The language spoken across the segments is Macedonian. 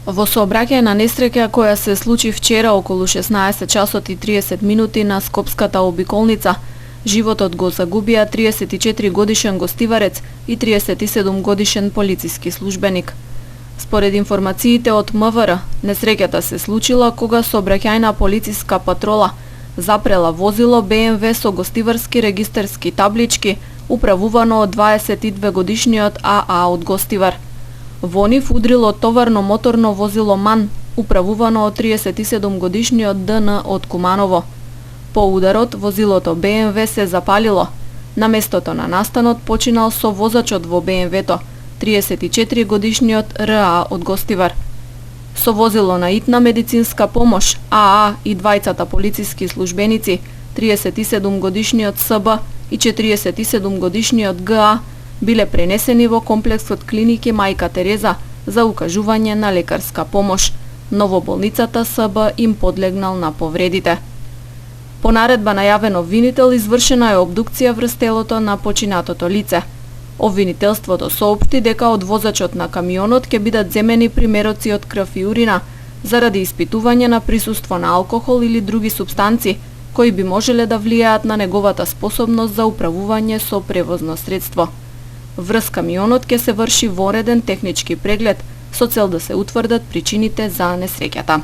Во сообраќај на несреќа која се случи вчера околу 16 часот и 30 минути на Скопската обиколница, животот го загубија 34 годишен гостиварец и 37 годишен полициски службеник. Според информациите од МВР, несреќата се случила кога сообраќајна полициска патрола запрела возило БМВ со гостиварски регистарски таблички, управувано од 22 годишниот АА од Гостивар. Во нив удрило товарно моторно возило МАН, управувано од 37 годишниот ДН од Куманово. По ударот, возилото БМВ се запалило. На местото на настанот починал со возачот во БМВ-то, 34 годишниот РА од Гостивар. Со возило на итна медицинска помош, АА и двајцата полициски службеници, 37 годишниот СБ и 47 годишниот ГА, биле пренесени во комплексот клиники Мајка Тереза за укажување на лекарска помош, но во болницата СБ им подлегнал на повредите. По наредба на јавен обвинител извршена е обдукција врз телото на починатото лице. Обвинителството соопшти дека од возачот на камионот ќе бидат земени примероци од крв и урина заради испитување на присуство на алкохол или други супстанци кои би можеле да влијаат на неговата способност за управување со превозно средство. Врз камионот ќе се врши вореден технички преглед со цел да се утврдат причините за несреќата.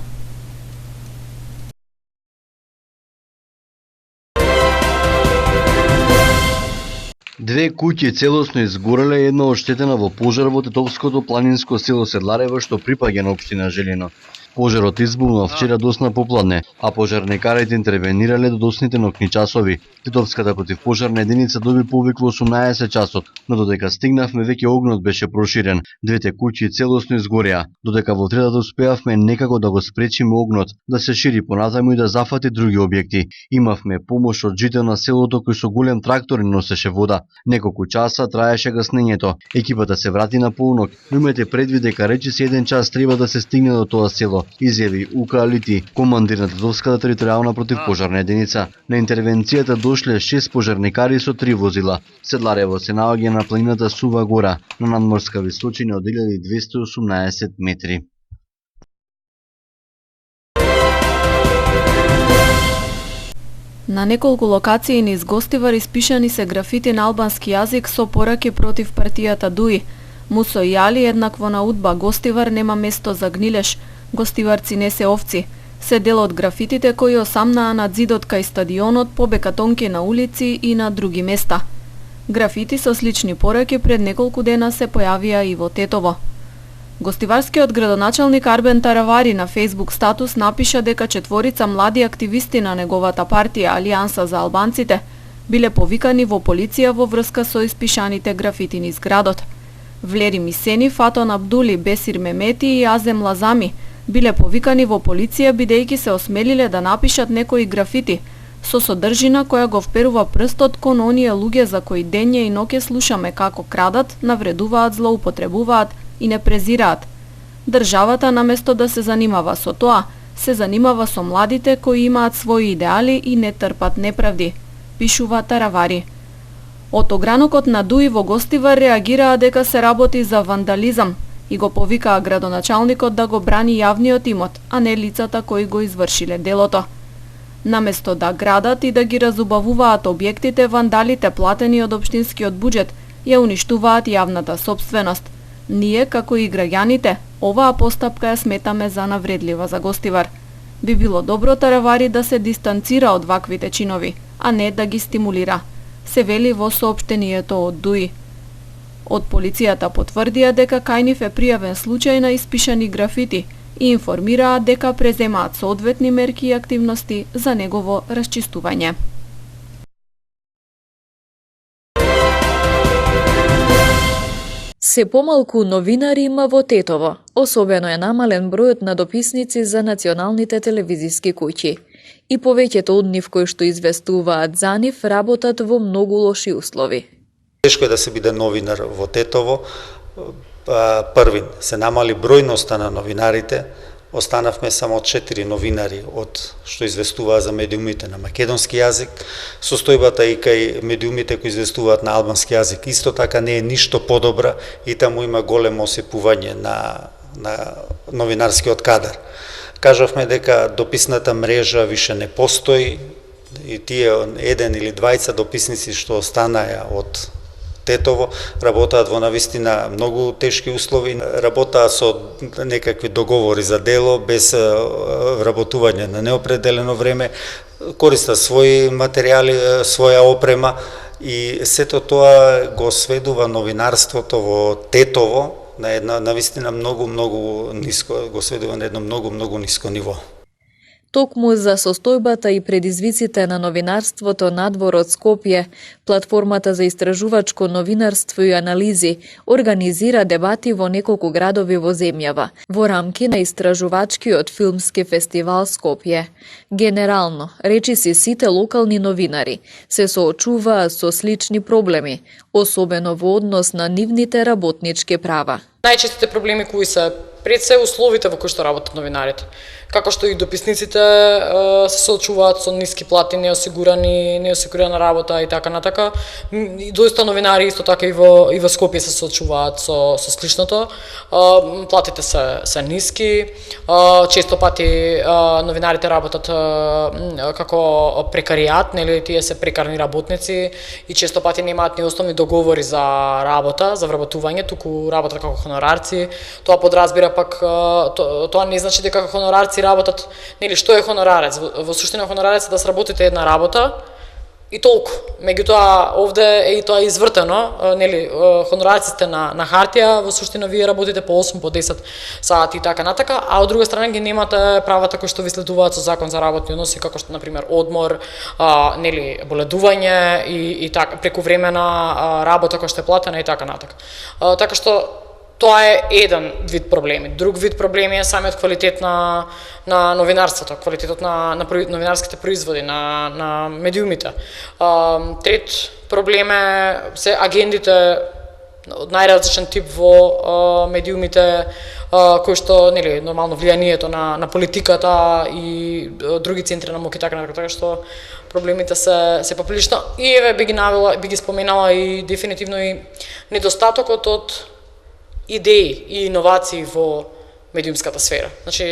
Две куќи целосно изгореле, една оштетена во пожар во Тетовското планинско село Седларево што припаѓа на општина Желино. Пожарот избухнал вчера досна попладне, а пожарникарите интервенирале до досните ноќни часови. Тетовската противпожарна единица доби повик во 18 часот, но додека стигнавме веќе огнот беше проширен. Двете куќи целосно изгореа, додека во третата успеавме некако да го спречиме огнот, да се шири понатаму и да зафати други објекти. Имавме помош од жител на селото кој со голем трактор ни носеше вода. Неколку часа траеше гаснењето. Екипата се врати на полнок, но имате предвид дека речиси 1 час треба да се стигне до тоа село, изјави Ука Алити, командир на Тетовската територијална противпожарна единица. На интервенцијата дошле 6 пожарникари со 3 возила. Седларево се наоѓа на планината Сува гора, на надморска височина од 1218 метри. На неколку локации низ Гостивар испишани се графити на албански јазик со пораки против партијата ДУИ. Мусо и Али еднакво на удба, Гостивар нема место за гнилеш, гостиварци не се овци. Се дел од графитите кои осамнаа над зидот кај стадионот, по бекатонки на улици и на други места. Графити со слични пораки пред неколку дена се појавија и во Тетово. Гостиварскиот градоначалник Арбен Таравари на Facebook статус напиша дека 4 млади активисти на неговата партија Алијанса за албанците биле повикани во полиција во врска со испишаните графити низ градот. Влери Мисени, Фатон Абдули, Бесир Мемети и Азем Лазами биле повикани во полиција бидејќи се осмелиле да напишат некои графити со содржина која го вперува прстот кон оние луѓе за кои дење и ноќе слушаме како крадат, навредуваат, злоупотребуваат и не презираат. Државата наместо да се занимава со тоа, се занимава со младите кои имаат своји идеали и не трпат неправди, пишува Таравари. Од огранокот на ДУИ во Гостивар реагираа дека се работи за вандализам и го повикаа градоначалникот да го брани јавниот имот, а не лицата кои го извршиле делото. Наместо да градат и да ги разубавуваат објектите, вандалите платени од општинскиот буџет ја уништуваат јавната сопственост. Ние, како и граѓаните, оваа постапка ја сметаме за навредлива за Гостивар. Би било добро Таравари да се дистанцира од ваквите чинови, а не да ги стимулира, се вели во соопштението од ДУИ. Од полицијата потврдија дека кај нив е пријавен случај на испишани графити и информираа дека преземаат соодветни мерки и активности за негово расчистување. Се помалку новинари има во Тетово. Особено е намален бројот на дописници за националните телевизиски куќи. И повеќето од нив кои што известуваат за нив работат во многу лоши услови. Тешко е да се биде новинар во Тетово. Првин, се намали бројноста на новинарите. Останавме само 4 новинари од што известуваа за медиумите на македонски јазик. Состојбата и кај медиумите кои известуваат на албански јазик исто така не е ништо подобра и таму има големо осипување на новинарскиот кадар. Кажавме дека дописната мрежа више не постои и тие еден или двајца дописници што останаја од Тетово работаат во навистина многу тешки услови, работаат со некакви договори за дело без вработување на неопределено време, користат своји материјали, своја опрема и сето тоа го сведува новинарството во Тетово на една навистина многу ниско, го сведува на едно многу ниско ниво. Токму за состојбата и предизвиците на новинарството надвор од Скопје, платформата за истражувачко новинарство и анализи организира дебати во неколку градови во земјава, во рамки на истражувачкиот филмски фестивал Скопје. Генерално, речиси сите локални новинари се соочуваат со слични проблеми, особено во однос на нивните работнички права. Најчестите проблеми кои се пред се условите во кои што работат новинарите. Како што и дописниците се соочуваат со ниски плати, неосигурана работа и така натака. И доста новинари исто така и во Скопје се соочуваат со сличното. Платите се ниски. Често пати новинарите работат како прекаријат, нели, тие се прекарни работници и често пати немаат ни основни договори за работа, за вработување, туку работат како хонорарци. Тоа подразбира пак тоа не значи дека хонорарци работат, нели, што е хонорарец? Во суштина хонорарец е да сработите една работа и толку. Меѓутоа овде е и тоа извртено, нели, хонорарците на хартија, во суштина вие работите по 8, по 10 сати и така натака, а од друга страна ги немате правата кои што ви следуваат со закон за работни односи, како што на пример одмор, нели, боледување и така прековремена работа која што е платена и така натака. Така што тоа е еден вид проблеми. Друг вид проблеми е самиот квалитет на новинарството, квалитетот на новинарските производи, на медиумите. Трет проблем е се агендите од најразличен тип во медиумите, кои што, нели, нормално влијанието на политиката и други центри на моќ и така натака, така што проблемите се поприлично. И еве би ги споменала и дефинитивно и недостатокот од идеи и иновации во медиумската сфера. Значи,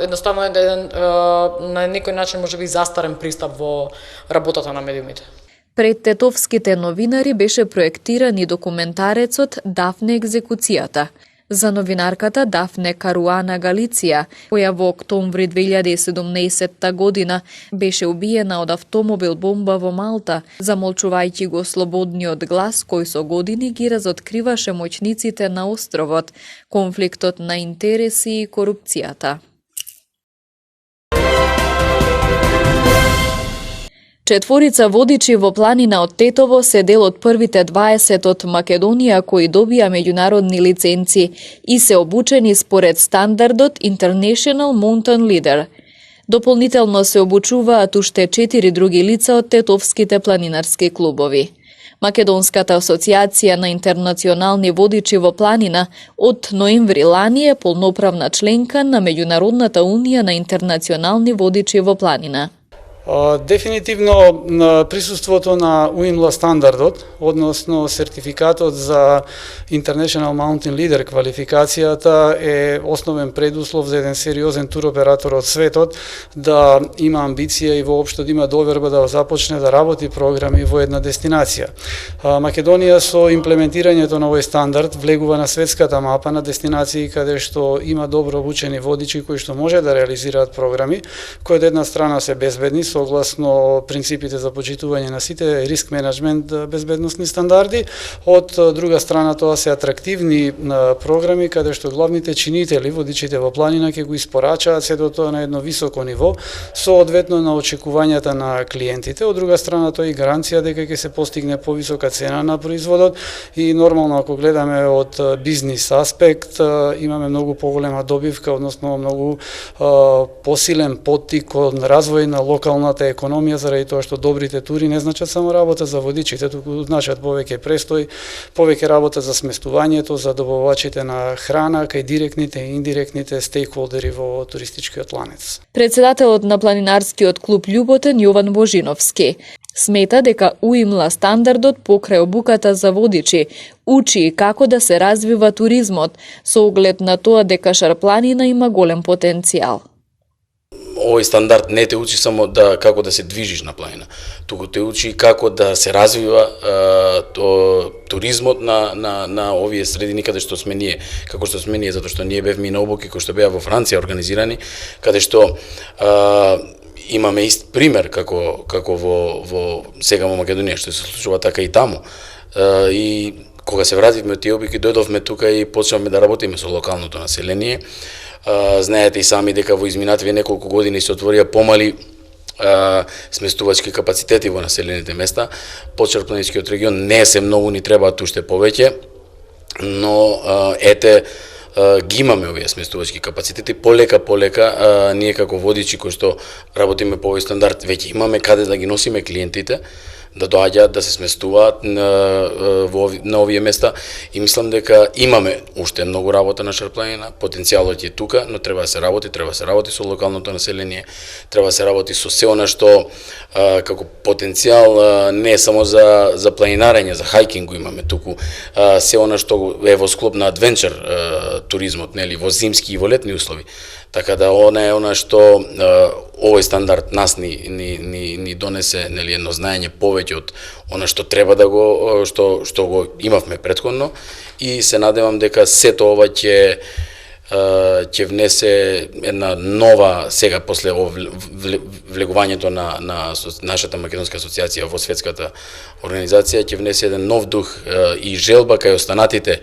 едноставно е на некој начин можеби застарен пристап во работата на медиумите. Пред тетовските новинари беше проектиран и документарецот Дафне екзекуцијата, за новинарката Дафне Каруана Галиција, која во октомври 2017 година беше убиена од автомобил бомба во Малта, замолчувајќи го слободниот глас кој со години ги разоткриваше моќниците на островот, конфликтот на интереси и корупцијата. Четворица водичи во планина од Тетово се дел од првите 20 од Македонија кои добија меѓународни лиценци и се обучени според стандардот International Mountain Leader. Дополнително се обучуваат уште 4 други лица од тетовските планинарски клубови. Македонската асоциација на интернационални водичи во планина од ноември лани е полноправна членка на Меѓународната унија на интернационални водичи во планина. Дефинитивно присуството на UNLA стандардот, односно сертификатот за International Mountain Leader квалификацијата е основен предуслов за еден сериозен туроператор од светот да има амбиција и воопшто да има доверба да започне да работи програми во една дестинација. Македонија со имплементирањето на овој стандард влегува на светската мапа на дестинации каде што има добро обучени водичи кои што може да реализираат програми кои од една страна се безбедни согласно принципите за почитување на сите риск менеджмент безбедносни стандарди, од друга страна тоа се атрактивни програми каде што главните чинители, водичите во планина ќе го испорачаат сето тоа на едно високо ниво, соодветно на очекувањата на клиентите. Од друга страна тоа и гаранција дека ќе се постигне повисока цена на производот и нормално ако гледаме од бизнис аспект имаме многу поголема добивка, односно многу посилен поттик кон развој на локалната економија, заради тоа што добрите тури не значат само работа за водичите, туку значат повеќе престој, повеќе работа за сместувањето, за добавачите на храна, кај директните и индиректните стейкхолдери во туристичкиот ланец. Председателот на планинарскиот клуб Љуботен Јован Божиновски Смета дека УИМЛА стандардот покрај обуката за водичи учи и како да се развива туризмот со оглед на тоа дека Шарпланина има голем потенцијал. Овој стандард не те учи само како да се движиш на планина, туку те учи како да се развива туризмот на овие средини каде што сме ние, како што сме ние, затоа што ние бевме и на обуки кои што беа во Франција организирани, каде што имаме ист пример како во сега во Македонија, што се случува така и таму. И кога се вративме од тие обуки, дојдовме тука и почнавме да работиме со локалното население. Знаете и сами дека во изминативе неколку години се отворија помали сместувачки капацитети во населените места. Почерпланинскиот регион не се многу, ни требаат уште повеќе, но ги имаме овие сместувачки капацитети. Полека ние како водичи кои што работиме по овој стандард веќе имаме каде да ги носиме клиентите, да доаѓаат, да се сместуваат на овие места, и мислам дека имаме уште многу работа на Шарпланина, потенцијалот е тука, но треба да се работи со локалното население, треба да се работи со се она што како потенцијал не е само за планинарење, за хајкинг го имаме, туку се она што е во склоп на адвенчер туризмот, нели, во зимски и во летни услови. Така да она што овој стандард нас ни донесе, нели, едно знаење повеќе од она што треба да го што го имавме претходно, и се надевам дека сето ова ќе внесе една нова, сега после влегувањето на нашата македонска асоциација во светската организација, ќе внесе еден нов дух и желба кај останатите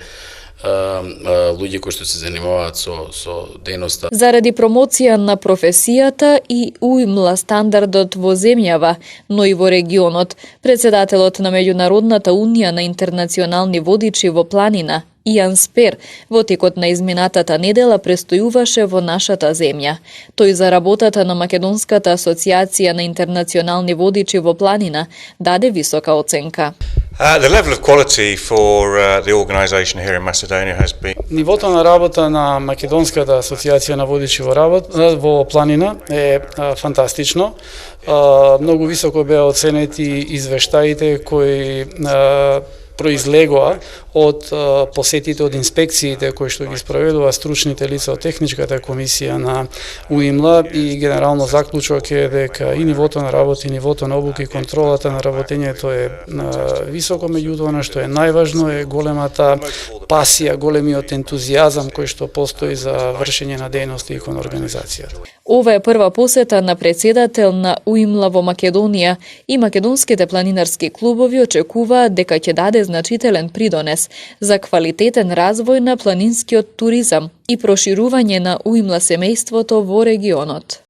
луѓе кои што се занимаваат со дејноста. Заради промоција на професијата и УИМЛА стандардот во земјава, но и во регионот, председателот на Меѓународната унија на интернационални водичи во планина, Иан Спер, во текот на изминатата недела престојуваше во нашата земја. Тој за работата на Македонската асоциација на интернационални водичи во планина даде висока оценка. The level of quality for the organisation here in Macedonia has been. Нивото на работа на Македонската асоциација на водичи во планина е фантастично. Многу високо беа оценети извештаите кои произлегоа од посетите, од инспекциите кои што ги спроведува стручните лица од техничката комисија на УИМЛА, и генерално заклучок е дека и нивото на работа, и нивото на обука и контролата на работењето е високо, меѓутоа она што е најважно е големата пасија, големиот ентузијазам кој што постои за вршење на дејности кон организацијата. Ова е прва посета на председател на УИМЛА во Македонија, и македонските планинарски клубови очекуваат дека ќе даде значителен придонес за квалитетен развој на планинскиот туризам и проширување на УИМЛА семејството во регионот.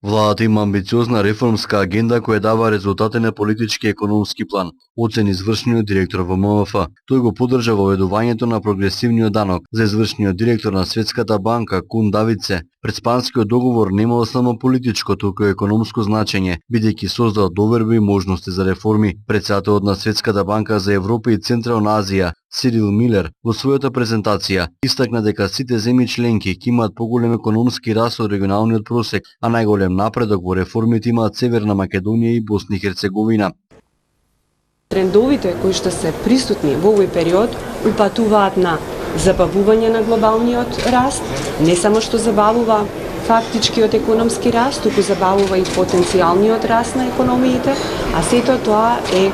Владата има амбициозна реформска агенда која дава резултати на политички и економски план, оцени извршниот директор во МВФ. Тој го поддржа воведувањето на прогресивниот данок. За извршниот директор на Светската банка Кун Давидсе, предспанскиот договор немал само политичко, туку и економско значење, бидејќи создава доверби и можности за реформи. Председателот на Светската банка за Европа и Централна Азија, Сирил Милер, во својата презентација истакна дека сите земји членки ќе имаат поголем економски раст од регионалниот просек, а најголем напредок во реформите имаат Северна Македонија и Босна и Херцеговина. Трендовите кои што се присутни во овој период упатуваат на забавување на глобалниот раст, не само што забавува фактичкиот економски раст, туку забавува и потенцијалниот раст на економиите, а сето тоа е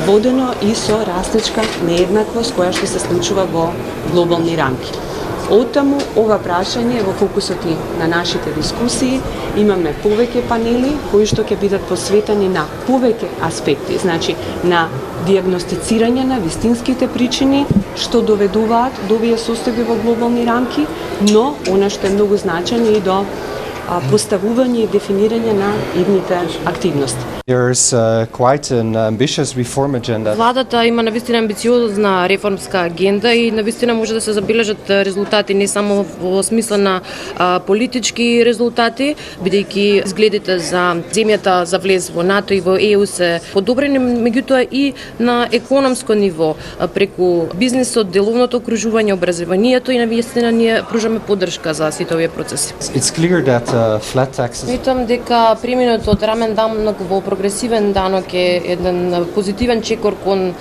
водено и со растечка нееднаквост која што се случува во глобални рамки. Оттаму ова прашање е во фокусот и на нашите дискусии. Имаме повеќе панели кои што ќе бидат посветени на повеќе аспекти, значи на дијагностицирање на вистинските причини што доведуваат до овие состојби во глобални рамки, но она што е многу значајно и до поставување и дефинирање на идните активности. Владата има навистина амбициозна реформска агенда и навистина може да се забележат резултати не само во смисла на политички резултати, бидејќи изгледите за земјата за влез во НАТО и во ЕУ се подобрени, меѓутоа и на економско ниво преку бизнисот, деловното окружување, образованието, и навистина ние пружаме поддршка за сите овие процеси. flat taxes? Сметам дека преминот од рамен данок во прогресивен данок е еден позитивен чекор кон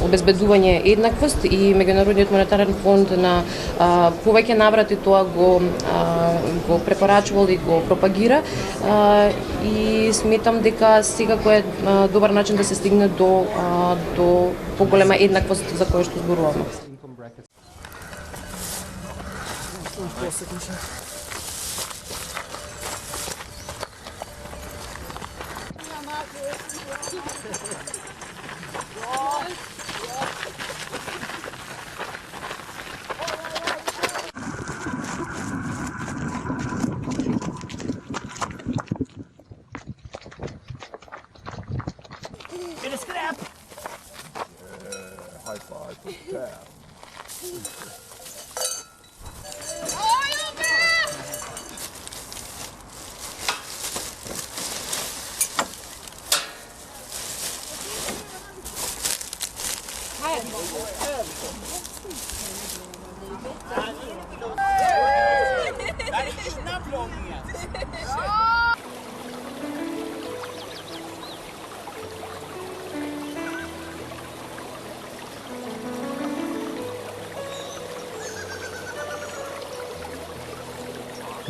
обезбедување еднаквост и Меѓународниот монетарен фонд на повеќе наврати тоа го препорачувал и го пропагира и сметам дека секако е добар начин да се стигне до поголема еднаквост за која што зборуваме.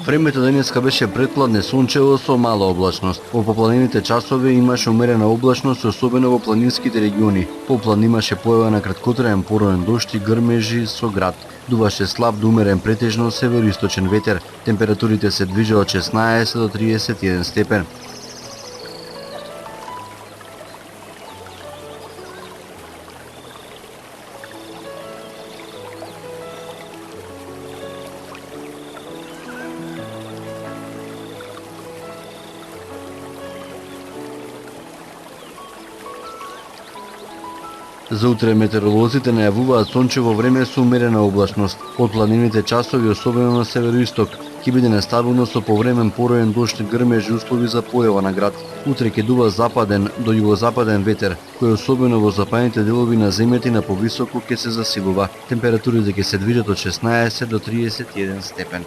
Времето денеска беше претпладне сончево со мала облачност. Во попланените часови имаше умерена облачност, особено во планинските региони. Поплан имаше појава на краткотраен пороен дожд и грмежи со град. Дуваше слаб до умерен претежно североисточен ветер. Температурите се движеа од 16 до 31 степен. За утре метеоролозите најавуваат сончево време со умерена облачност. Од планините часови, особено на североисток, ќе биде нестабилно со повремен пороен дожд и грмежи услови за појава на град. Утре ќе дува западен до југозападен ветер, кој особено во западните делови на земјата и на повисоко ќе се засилува. Температурите ќе се движат од 16 до 31 степен.